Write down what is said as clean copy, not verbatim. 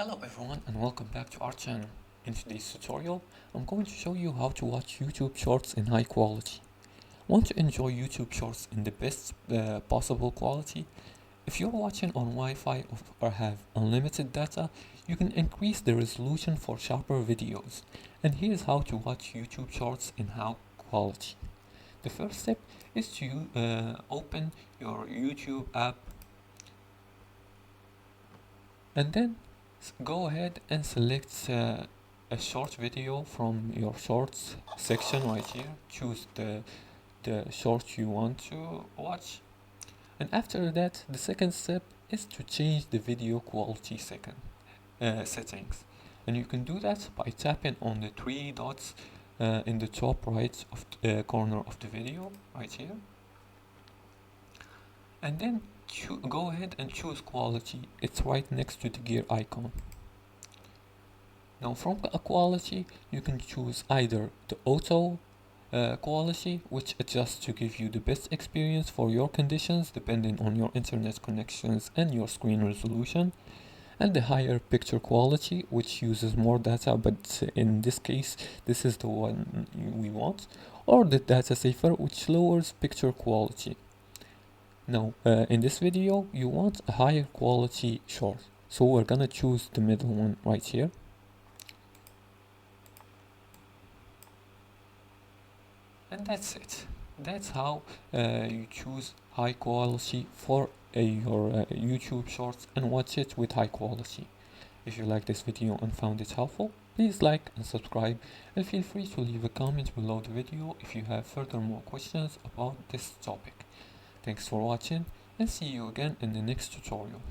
Hello everyone and welcome back to our channel. In today's tutorial, I'm going to show you how to watch YouTube Shorts in high quality. Want to enjoy YouTube Shorts in the best possible quality? If you're watching on Wi-Fi or have unlimited data, you can increase the resolution for sharper videos. And here's how to watch YouTube Shorts in high quality. The first step is to open your YouTube app and then go ahead and select a short video from your shorts section right here. Choose the short you want to watch, and after that the second step is to change the video quality settings, and you can do that by tapping on the three dots in the top right of the corner of the video right here, and then go ahead and choose quality. It's right next to the gear icon. Now from quality, you can choose either the auto quality, which adjusts to give you the best experience for your conditions depending on your internet connections and your screen resolution, and the higher picture quality, which uses more data, but in this case this is the one we want, or the data safer, which lowers picture quality. Now in this video you want a higher quality short, so we're gonna choose the middle one right here. And that's it. That's how you choose high quality for your YouTube shorts and watch it with high quality. If you like this video and found it helpful, please like and subscribe, and feel free to leave a comment below the video if you have further more questions about this topic. Thanks for watching, and see you again in the next tutorial.